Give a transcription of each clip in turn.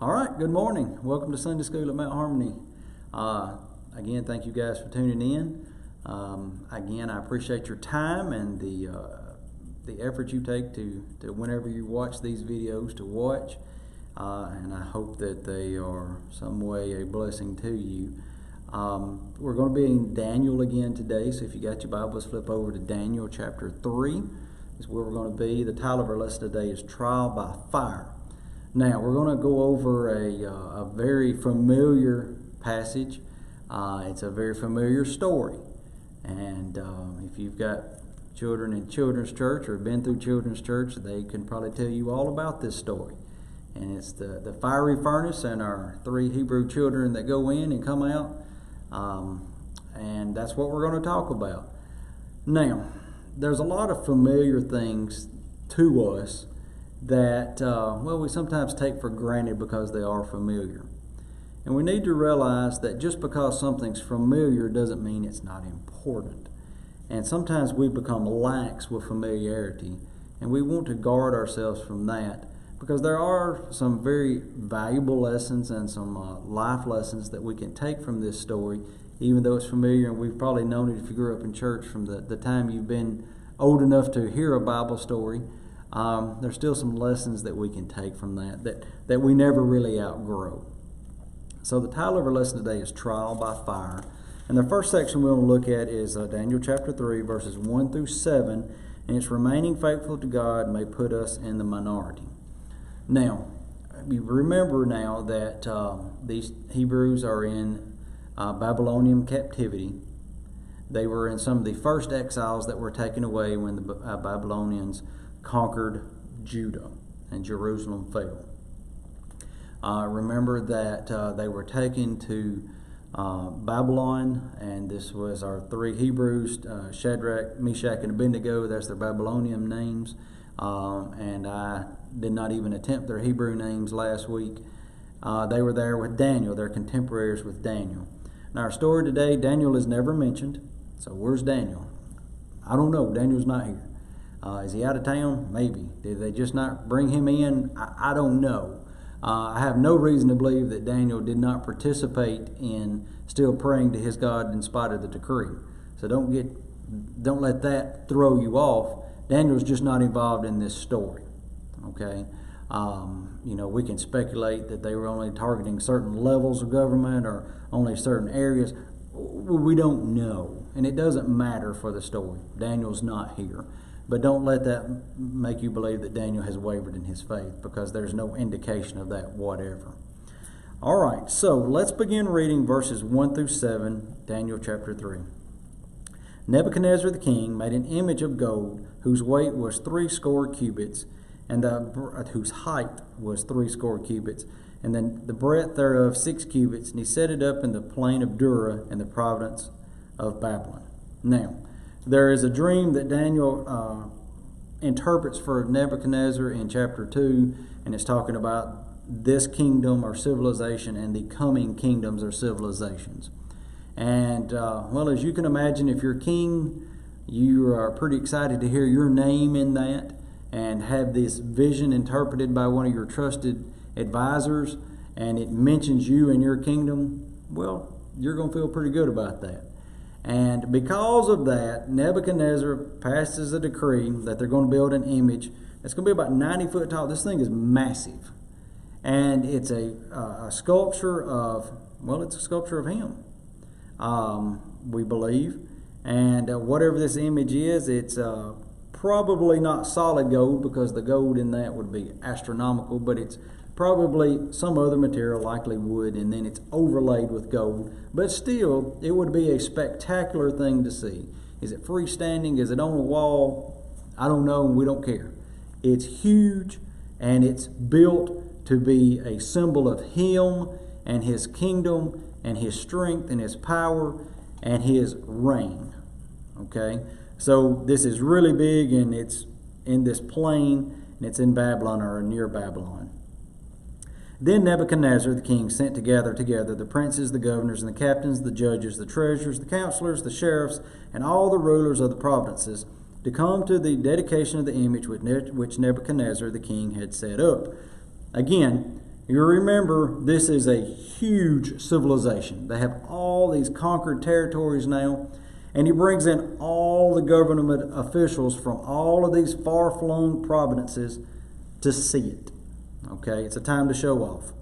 All right, good morning. Welcome to Sunday School at Mount Harmony. Again, thank you guys for tuning in. Again, I appreciate your time and the effort you take to whenever you watch these videos to watch. And I hope that they are some way a blessing to you. We're going to be in Daniel again today, so if you got your Bibles, flip over to Daniel chapter 3. Is where we're going to be. The title of our lesson today is Trial by Fire. Now, we're going to go over a very familiar passage. It's a very familiar story. And if you've got children in children's church or been through children's church, they can probably tell you all about this story. And it's the fiery furnace and our three Hebrew children that go in and come out. And that's what we're going to talk about. Now, there's a lot of familiar things to us that, we sometimes take for granted because they are familiar. And we need to realize that just because something's familiar doesn't mean it's not important. And sometimes we become lax with familiarity, and we want to guard ourselves from that because there are some very valuable lessons and some life lessons that we can take from this story, even though it's familiar, and we've probably known it if you grew up in church from the time you've been old enough to hear a Bible story. There's still some lessons that we can take from that we never really outgrow. So the title of our lesson today is Trial by Fire. And the first section we're going to look at is Daniel chapter 3, verses 1 through 7. And it's remaining faithful to God may put us in the minority. Now, you remember now that these Hebrews are in Babylonian captivity. They were in some of the first exiles that were taken away when the Babylonians conquered Judah and Jerusalem fell. Remember that they were taken to Babylon, and this was our three Hebrews, Shadrach, Meshach, and Abednego. That's their Babylonian names. And I did not even attempt their Hebrew names last week. They were there with Daniel. They're contemporaries with Daniel. Now our story today, Daniel is never mentioned. So where's Daniel? I don't know. Daniel's not here. Is he out of town? Maybe. Did they just not bring him in? I don't know. I have no reason to believe that Daniel did not participate in still praying to his God in spite of the decree. So don't let that throw you off. Daniel's just not involved in this story. Okay? We can speculate that they were only targeting certain levels of government or only certain areas. We don't know. And it doesn't matter for the story. Daniel's not here. But don't let that make you believe that Daniel has wavered in his faith, because there's no indication of that whatever. All right, so let's begin reading verses 1 through 7, Daniel chapter 3. Nebuchadnezzar the king made an image of gold whose weight was 80 cubits, and whose height was 80 cubits, and then the breadth thereof 6 cubits, and he set it up in the plain of Dura in the province of Babylon. Now, there is a dream that Daniel interprets for Nebuchadnezzar in chapter 2, and it's talking about this kingdom or civilization and the coming kingdoms or civilizations. And, as you can imagine, if you're king, you are pretty excited to hear your name in that and have this vision interpreted by one of your trusted advisors, and it mentions you and your kingdom. Well, you're going to feel pretty good about that. And because of that, Nebuchadnezzar passes a decree that they're going to build an image that's going to be about 90 foot tall. This thing is massive. And it's a sculpture of, it's a sculpture of him, we believe. And whatever this image is, it's probably not solid gold, because the gold in that would be astronomical, but it's probably some other material, likely wood, and then it's overlaid with gold. But still, it would be a spectacular thing to see. Is it freestanding? Is it on a wall? I don't know, and we don't care. It's huge, and it's built to be a symbol of him and his kingdom and his strength and his power and his reign. Okay? So this is really big, and it's in this plain, and it's in Babylon or near Babylon. Then Nebuchadnezzar the king sent together the princes, the governors, and the captains, the judges, the treasurers, the counselors, the sheriffs, and all the rulers of the provinces to come to the dedication of the image which Nebuchadnezzar the king had set up. Again, You remember, this is a huge civilization. They have all these conquered territories now, and he brings in all the government officials from all of these far-flung provinces to see it. Okay, it's a time to show off.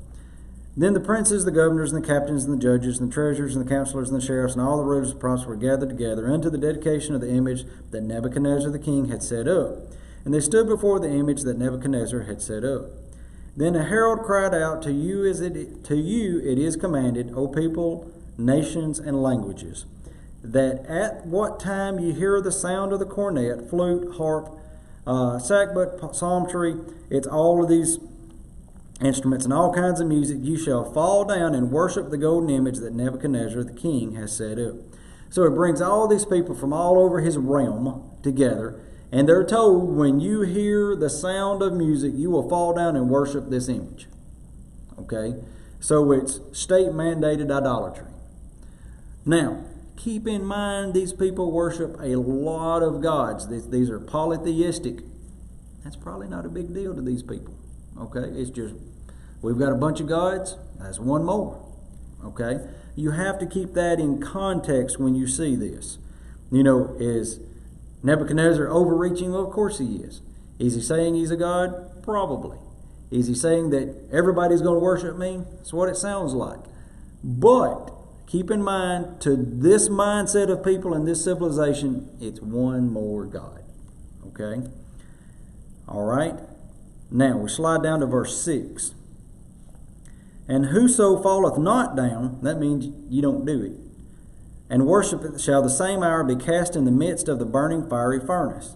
Then the princes, the governors, and the captains, and the judges, and the treasurers, and the counselors, and the sheriffs, and all the rulers of the province were gathered together unto the dedication of the image that Nebuchadnezzar the king had set up. And they stood before the image that Nebuchadnezzar had set up. Then a herald cried out, to you it is commanded, O people, nations, and languages, that at what time ye hear the sound of the cornet, flute, harp, sackbut, psaltery, it's all of these instruments and all kinds of music, you shall fall down and worship the golden image that Nebuchadnezzar the king has set up. So it brings all these people from all over his realm together, and they're told, when you hear the sound of music, you will fall down and worship this image. Okay? So it's state-mandated idolatry. Now, keep in mind, these people worship a lot of gods. These are polytheistic. That's probably not a big deal to these people. Okay? It's just, we've got a bunch of gods. That's one more. Okay? You have to keep that in context when you see this. You know, is Nebuchadnezzar overreaching? Well, of course he is. Is he saying he's a god? Probably. Is he saying that everybody's going to worship me? That's what it sounds like. But keep in mind, to this mindset of people in this civilization, it's one more God. Okay? All right? Now, we slide down to verse 6. And whoso falleth not down, that means you don't do it, and worshipeth shall the same hour be cast in the midst of the burning fiery furnace.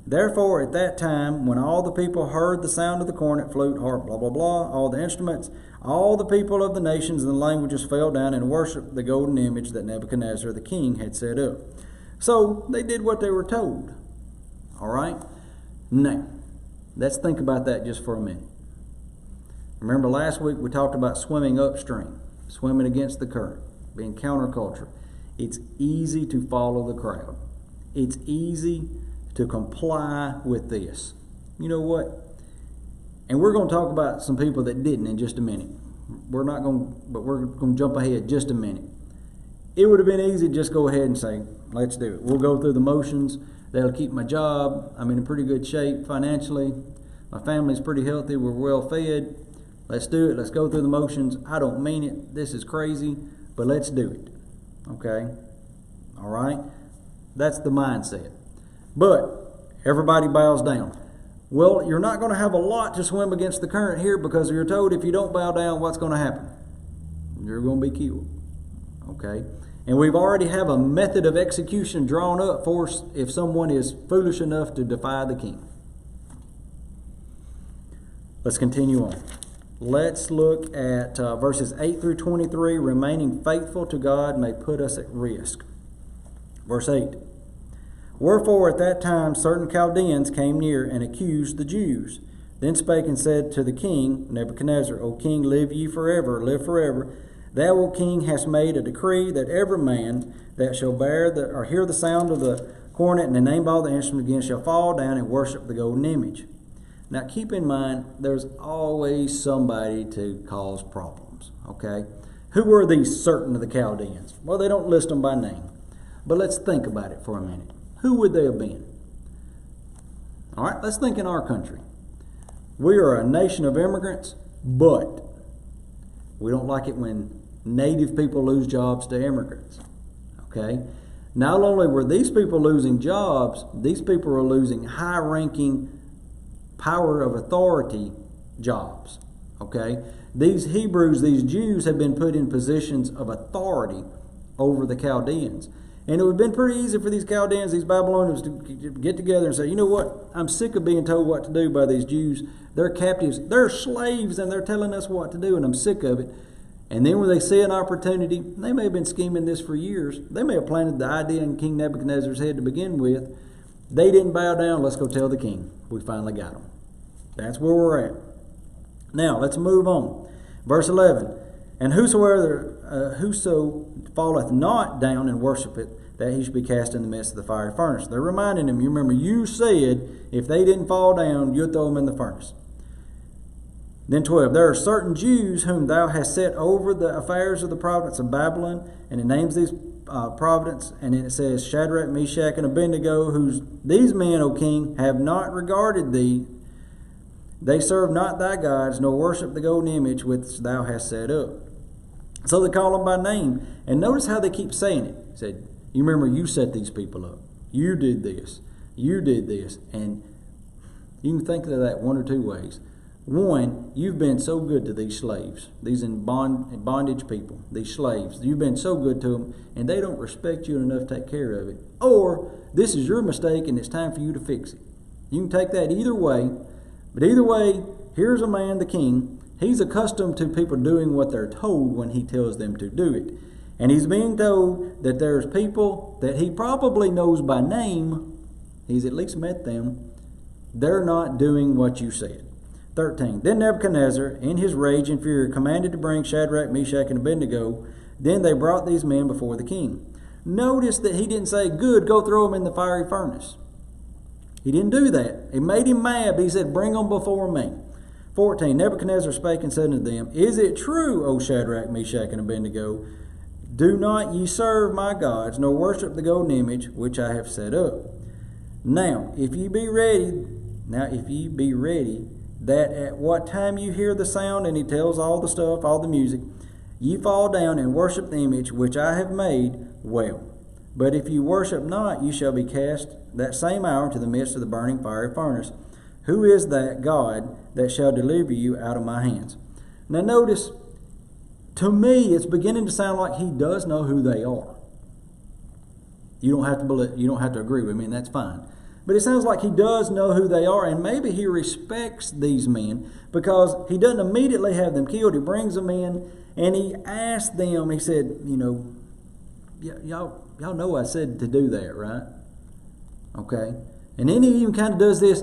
Therefore at that time, when all the people heard the sound of the cornet, flute, harp, blah, blah, blah, all the instruments, all the people of the nations and the languages fell down and worshipped the golden image that Nebuchadnezzar the king had set up. So they did what they were told. All right? Now, let's think about that just for a minute. Remember last week we talked about swimming upstream, swimming against the current, being counterculture. It's easy to follow the crowd. It's easy to comply with this. You know what? And we're going to talk about some people that didn't in just a minute. We're going to jump ahead just a minute. It would have been easy to just go ahead and say, let's do it. We'll go through the motions. That'll keep my job. I'm in pretty good shape financially. My family's pretty healthy. We're well fed. Let's do it. Let's go through the motions. I don't mean it. This is crazy, but let's do it. Okay? All right? That's the mindset. But everybody bows down. Well, you're not going to have a lot to swim against the current here, because you're told if you don't bow down, what's going to happen? You're going to be killed. Okay? And we've already have a method of execution drawn up for us if someone is foolish enough to defy the king. Let's continue on. Let's look at verses 8 through 23. Remaining faithful to God may put us at risk. Verse 8. Wherefore at that time certain Chaldeans came near and accused the Jews. Then spake and said to the king, Nebuchadnezzar, O king, live ye forever, live forever. Thou, O king, hast made a decree that every man that shall bear or hear the sound of the cornet and the name of all the instruments again shall fall down and worship the golden image. Now keep in mind, there's always somebody to cause problems, okay? Who were these certain of the Chaldeans? Well, they don't list them by name. But let's think about it for a minute. Who would they have been? All right, let's think in our country. We are a nation of immigrants, but we don't like it when native people lose jobs to immigrants, okay? Not only were these people losing jobs, these people are losing high-ranking power of authority jobs, okay? These Hebrews, these Jews have been put in positions of authority over the Chaldeans. And it would have been pretty easy for these Chaldeans, these Babylonians, to get together and say, you know what, I'm sick of being told what to do by these Jews. They're captives, they're slaves, and they're telling us what to do, and I'm sick of it. And then when they see an opportunity, they may have been scheming this for years. They may have planted the idea in King Nebuchadnezzar's head to begin with. They didn't bow down, let's go tell the king. We finally got them. That's where we're at. Now, let's move on. Verse 11. And whoso falleth not down and worshipeth, that he should be cast in the midst of the fiery furnace. They're reminding him, you remember, you said if they didn't fall down, you'd throw them in the furnace. Then 12, there are certain Jews whom thou hast set over the affairs of the province of Babylon, and it names these providence, and then it says Shadrach, Meshach, and Abednego, these men, O king, have not regarded thee. They serve not thy gods, nor worship the golden image which thou hast set up. So they call them by name. And notice how they keep saying it. He said, you remember you set these people up. You did this. You did this. And you can think of that one or two ways. One, you've been so good to these slaves, these in bondage people, these slaves. You've been so good to them, and they don't respect you enough to take care of it. Or, this is your mistake, and it's time for you to fix it. You can take that either way. But either way, here's a man, the king. He's accustomed to people doing what they're told when he tells them to do it. And he's being told that there's people that he probably knows by name. He's at least met them. They're not doing what you said. 13. Then Nebuchadnezzar, in his rage and fury, commanded to bring Shadrach, Meshach, and Abednego. Then they brought these men before the king. Notice that he didn't say, good, go throw them in the fiery furnace. He didn't do that. It made him mad, but he said, bring them before me. 14. Nebuchadnezzar spake and said unto them, is it true, O Shadrach, Meshach, and Abednego, do not ye serve my gods, nor worship the golden image which I have set up? Now, if ye be ready, that at what time you hear the sound, and he tells all the stuff, all the music, ye fall down and worship the image which I have made, well. But if you worship not, you shall be cast that same hour into the midst of the burning fiery furnace. Who is that God that shall deliver you out of my hands? Now notice, to me, it's beginning to sound like he does know who they are. You don't have to believe, you don't have to agree with me, and that's fine. But it sounds like he does know who they are, and maybe he respects these men because he doesn't immediately have them killed. He brings them in, and he asks them, he said, y'all know I said to do that, right? Okay. And then he even kind of does this,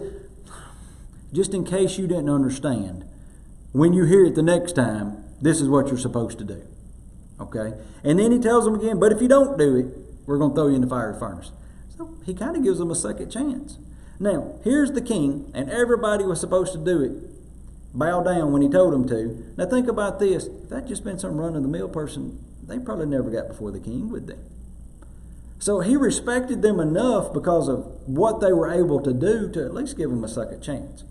just in case you didn't understand. When you hear it the next time, this is what you're supposed to do. Okay? And then he tells them again, but if you don't do it, we're going to throw you in the fiery furnace. So he kind of gives them a second chance. Now, here's the king, and everybody was supposed to do it. Bow down when he told them to. Now think about this. If that just been some run-of-the-mill person, they probably never got before the king, would they? So he respected them enough because of what they were able to do to at least give them a second chance.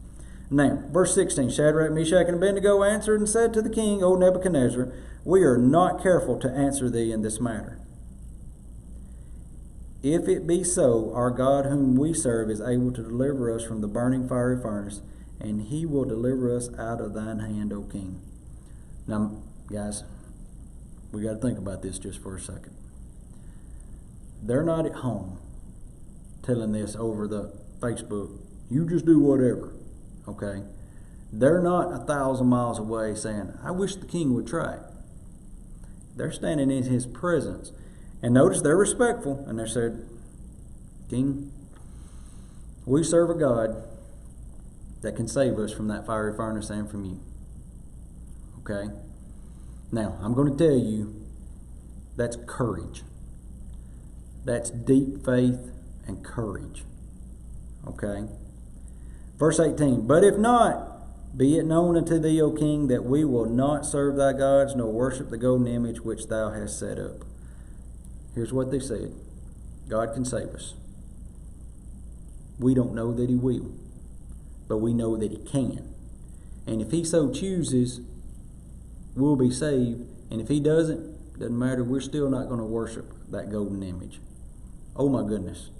Now, verse 16, Shadrach, Meshach, and Abednego answered and said to the king, O Nebuchadnezzar, we are not careful to answer thee in this matter. If it be so, our God whom we serve is able to deliver us from the burning fiery furnace, and he will deliver us out of thine hand, O king. Now, guys, we got to think about this just for a second. They're not at home telling this over the Facebook. You just do whatever. Okay? They're not 1,000 miles away saying, I wish the king would try it. They're standing in his presence. And notice they're respectful. And they said, King, we serve a God that can save us from that fiery furnace and from you. Okay? Now, I'm going to tell you, that's courage. That's deep faith and courage. Okay? Verse 18, but if not, be it known unto thee, O king, that we will not serve thy gods, nor worship the golden image which thou hast set up. Here's what they said. God can save us. We don't know that he will, but we know that he can. And if he so chooses, we'll be saved. And if he doesn't matter, we're still not going to worship that golden image. Oh my goodness.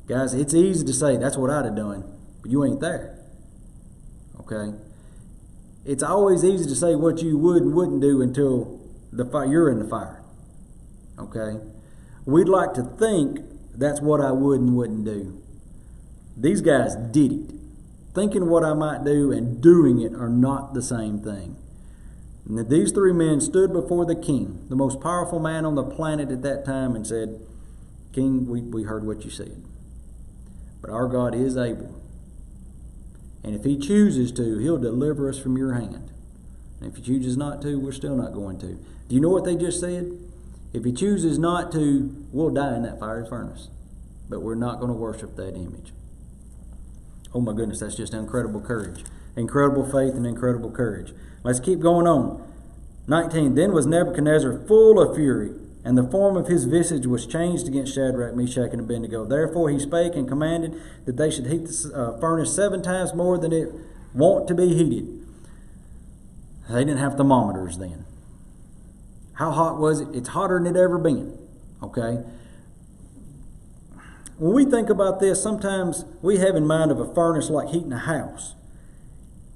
Guys, it's easy to say, that's what I'd have done, but you ain't there. Okay? It's always easy to say what you would and wouldn't do until you're in the fire. Okay? We'd like to think that's what I would and wouldn't do. These guys did it. Thinking what I might do and doing it are not the same thing. And these three men stood before the king, the most powerful man on the planet at that time, and said, King, we heard what you said. But our God is able. And if he chooses to, he'll deliver us from your hand. And if he chooses not to, we're still not going to. Do you know what they just said? If he chooses not to, we'll die in that fiery furnace. But we're not going to worship that image. Oh my goodness, that's just incredible courage. incredible faith and incredible courage. Let's keep going on. 19, then was Nebuchadnezzar full of fury, and the form of his visage was changed against Shadrach, Meshach, and Abednego. Therefore he spake and commanded that they should heat the furnace 7 times more than it wont to be heated. They didn't have thermometers then. How hot was it? It's hotter than it ever been. Okay? When we think about this, sometimes we have in mind of a furnace like heating a house.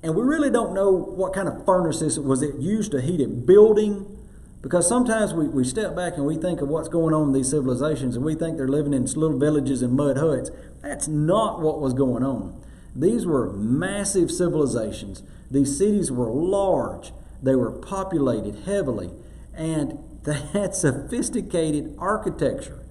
And we really don't know what kind of furnace this was. It used to heat a building? Because sometimes we step back and we think of what's going on in these civilizations and we think they're living in little villages and mud huts. That's not what was going on. These were massive civilizations. These cities were large. They were populated heavily. And they had sophisticated architecture.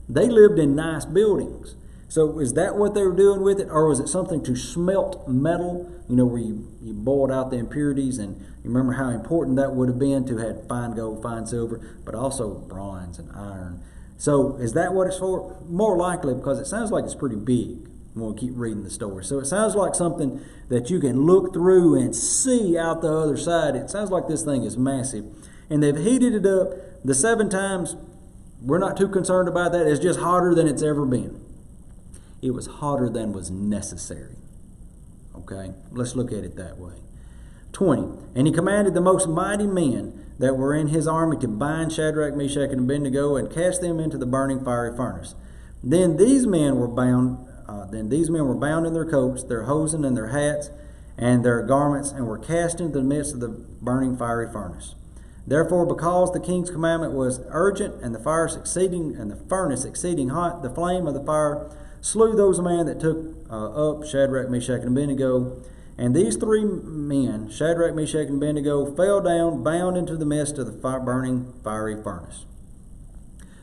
They lived in nice buildings. So is that what they were doing with it? Or was it something to smelt metal? You know, where you boiled out the impurities, and you remember how important that would have been to have fine gold, fine silver, but also bronze and iron. So is that what it's for? More likely, because it sounds like it's pretty big when we keep reading the story. So it sounds like something that you can look through and see out the other side. It sounds like this thing is massive. And they've heated it up the 7 times. We're not too concerned about that. It's just hotter than it's ever been. It was hotter than was necessary. Okay? Let's look at it that way. 20. And he commanded the most mighty men that were in his army to bind Shadrach, Meshach, and Abednego and cast them into the burning fiery furnace. Then these men were bound in their coats, their hosen, and their hats, and their garments, and were cast into the midst of the burning fiery furnace. Therefore, because the king's commandment was urgent, and the furnace exceeding hot, the flame of the fire slew those men that took up Shadrach, Meshach, and Abednego. And these 3 men, Shadrach, Meshach, and Abednego, fell down, bound into the midst of the burning fiery furnace.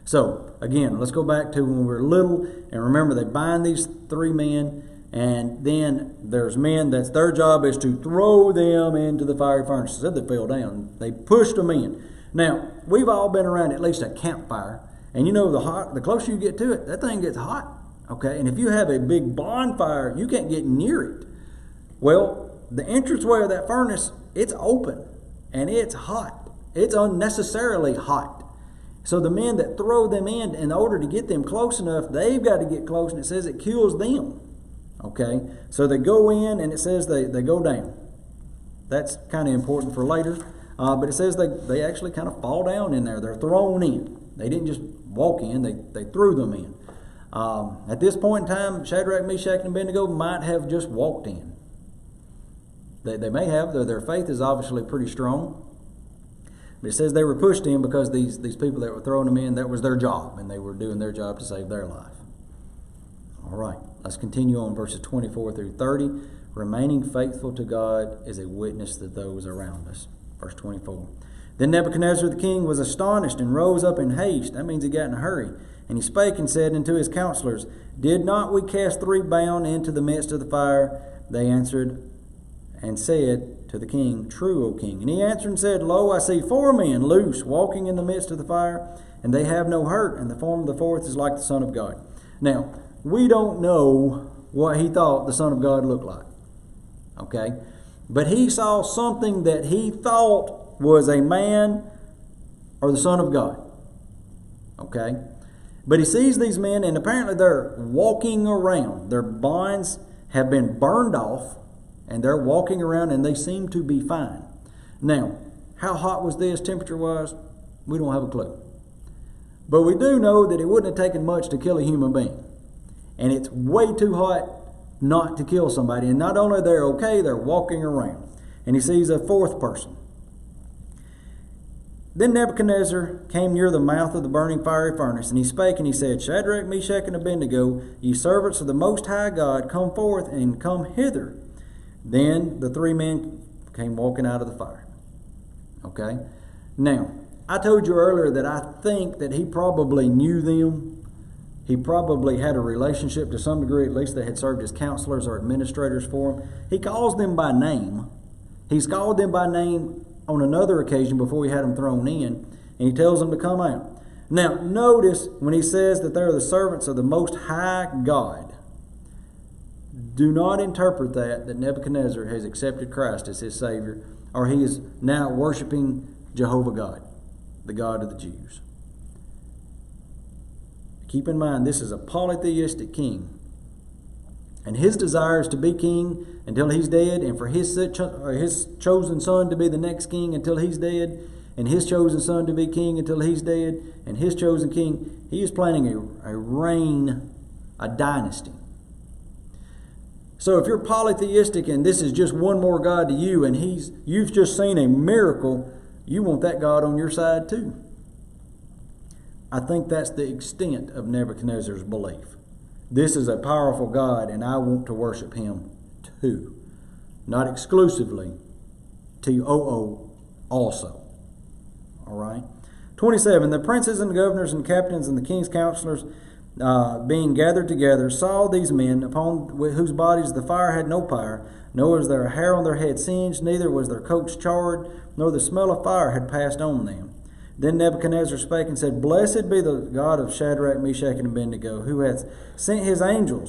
So, again, let's go back to when we were little, and remember they bind these 3 men, and then there's men that's their job is to throw them into the fiery furnace. They said they fell down. They pushed them in. Now, we've all been around at least a campfire, and you know the closer you get to it, that thing gets hot. Okay, and if you have a big bonfire, you can't get near it. Well, the entranceway of that furnace, it's open, and it's hot. It's unnecessarily hot. So the men that throw them in order to get them close enough, they've got to get close, and it says it kills them. Okay, so they go in, and it says they go down. That's kind of important for later. But it says they actually kind of fall down in there. They're thrown in. They didn't just walk in, they threw them in. At this point in time, Shadrach, Meshach, and Abednego might have just walked in. They may have. Their faith is obviously pretty strong. But it says they were pushed in because these people that were throwing them in, that was their job, and they were doing their job to save their life. All right, let's continue on verses 24 through 30. Remaining faithful to God is a witness to those around us. Verse 24. Then Nebuchadnezzar the king was astonished and rose up in haste. That means he got in a hurry. And he spake and said unto his counselors, Did not we cast 3 bound into the midst of the fire? They answered and said to the king, True, O king. And he answered and said, Lo, I see 4 men loose, walking in the midst of the fire, and they have no hurt, and the form of the 4th is like the Son of God. Now, we don't know what he thought the Son of God looked like. Okay? But he saw something that he thought was a man or the Son of God. Okay? But he sees these men, and apparently they're walking around. Their bonds have been burned off, and they're walking around, and they seem to be fine. Now, how hot was this temperature-wise? We don't have a clue. But we do know that it wouldn't have taken much to kill a human being. And it's way too hot not to kill somebody. And not only they're okay, they're walking around. And he sees a 4th person. Then Nebuchadnezzar came near the mouth of the burning fiery furnace, and he spake, and he said, Shadrach, Meshach, and Abednego, ye servants of the Most High God, come forth and come hither. Then the 3 men came walking out of the fire. Okay? Now, I told you earlier that I think that he probably knew them. He probably had a relationship to some degree. At least they had served as counselors or administrators for him. He calls them by name. He's called them by name on another occasion before he had them thrown in, and he tells them to come out. Now, notice when he says that they're the servants of the Most High God. Do not interpret that Nebuchadnezzar has accepted Christ as his Savior, or he is now worshiping Jehovah God, the God of the Jews. Keep in mind, this is a polytheistic king. And his desire is to be king until he's dead, and for his chosen son to be the next king until he's dead, and his chosen son to be king until he's dead, and his chosen king. He is planning a reign, a dynasty. So if you're polytheistic and this is just one more God to you, and you've just seen a miracle, you want that God on your side too. I think that's the extent of Nebuchadnezzar's belief. This is a powerful God, and I want to worship him too. Not exclusively, T-O-O, also. All right? 27, the princes and the governors and captains and the king's counselors being gathered together saw these men upon whose bodies the fire had no power, nor was their hair on their head singed, neither was their coats charred, nor the smell of fire had passed on them. Then Nebuchadnezzar spake and said, Blessed be the God of Shadrach, Meshach, and Abednego, who hath sent his angel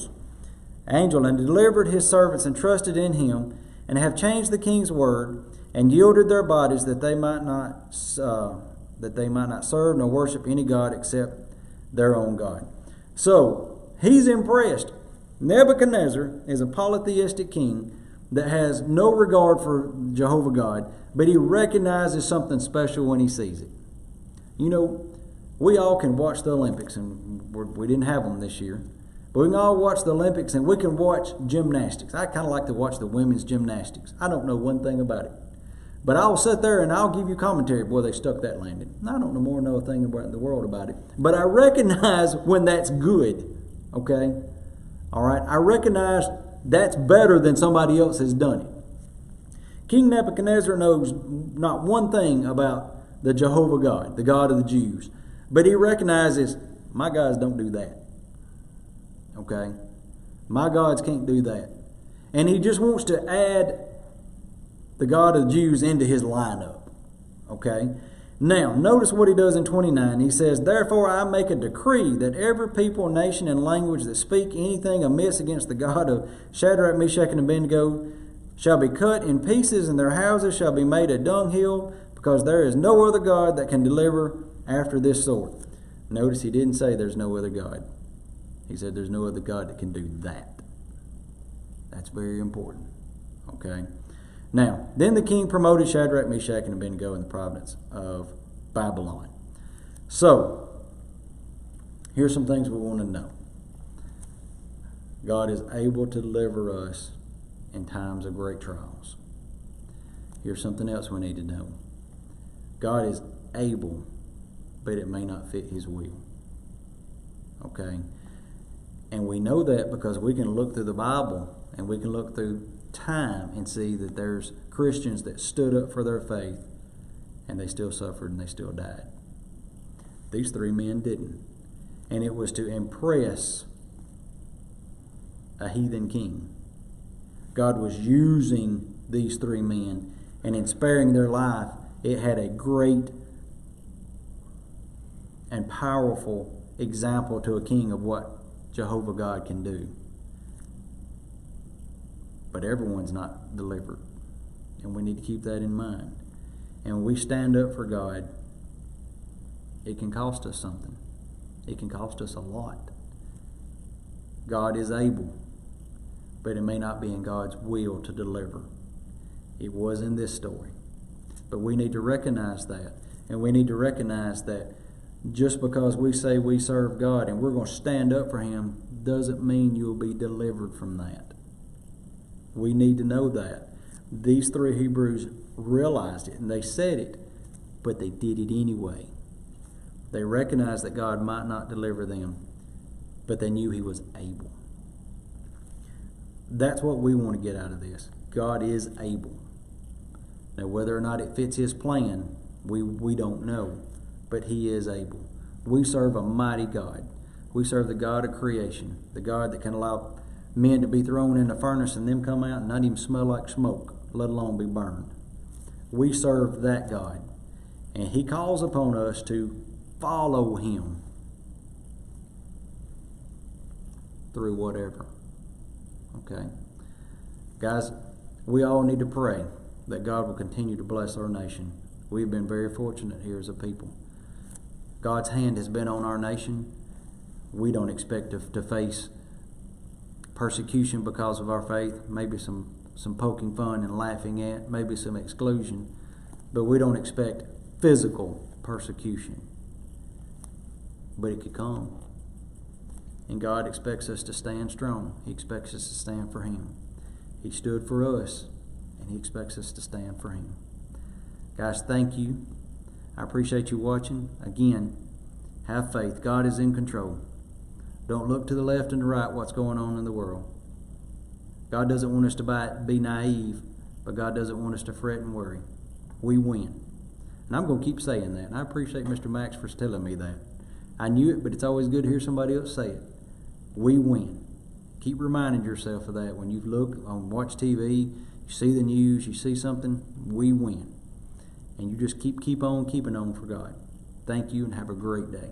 and delivered his servants and trusted in him, and have changed the king's word, and yielded their bodies that they might not serve nor worship any god except their own God. So he's impressed. Nebuchadnezzar is a polytheistic king that has no regard for Jehovah God, but he recognizes something special when he sees it. You know, we all can watch the Olympics, and we didn't have them this year, but we can all watch the Olympics, and we can watch gymnastics. I kind of like to watch the women's gymnastics. I don't know one thing about it, but I'll sit there and I'll give you commentary. Boy, they stuck that landing. I don't know a thing about in the world about it, but I recognize when that's good. Okay, all right. I recognize that's better than somebody else has done it. King Nebuchadnezzar knows not one thing about the Jehovah God, the God of the Jews. But he recognizes, my gods don't do that. Okay? My gods can't do that. And he just wants to add the God of the Jews into his lineup. Okay? Now, notice what he does in 29. He says, Therefore I make a decree that every people, nation, and language that speak anything amiss against the God of Shadrach, Meshach, and Abednego shall be cut in pieces, and their houses shall be made a dunghill, because there is no other God that can deliver after this sort. Notice he didn't say there's no other God. He said there's no other God that can do that. That's very important. Okay? Now, then the king promoted Shadrach, Meshach, and Abednego in the province of Babylon. So, here's some things we want to know. God is able to deliver us in times of great trials. Here's something else we need to know. God is able, but it may not fit his will. Okay? And we know that because we can look through the Bible and we can look through time and see that there's Christians that stood up for their faith and they still suffered and they still died. These three men didn't. And it was to impress a heathen king. God was using these three men, and in sparing their life, it had a great and powerful example to a king of what Jehovah God can do. But everyone's not delivered, and we need to keep that in mind. And when we stand up for God, it can cost us something. It can cost us a lot. God is able, but it may not be in God's will to deliver. It was in this story. But we need to recognize that. And we need to recognize that just because we say we serve God and we're going to stand up for him doesn't mean you'll be delivered from that. We need to know that. These three Hebrews realized it and they said it, but they did it anyway. They recognized that God might not deliver them, but they knew he was able. That's what we want to get out of this. God is able. Now, whether or not it fits his plan, we don't know, but he is able. We serve a mighty God. We serve the God of creation, the God that can allow men to be thrown in a furnace and them come out and not even smell like smoke, let alone be burned. We serve that God, and he calls upon us to follow him through whatever. Okay? Guys, we all need to pray that God will continue to bless our nation. We've been very fortunate here as a people. God's hand has been on our nation. We don't expect to face persecution because of our faith, maybe some poking fun and laughing at, maybe some exclusion, but we don't expect physical persecution. But it could come. And God expects us to stand strong. He expects us to stand for Him. He stood for us, and He expects us to stand for Him. Guys, thank you. I appreciate you watching. Again, have faith. God is in control. Don't look to the left and the right what's going on in the world. God doesn't want us to be naive, but God doesn't want us to fret and worry. We win. And I'm going to keep saying that. And I appreciate Mr. Max for telling me that. I knew it, but it's always good to hear somebody else say it. We win. Keep reminding yourself of that when you look on watch TV, you see the news, you see something, we win. And you just keep on keeping on for God. Thank you and have a great day.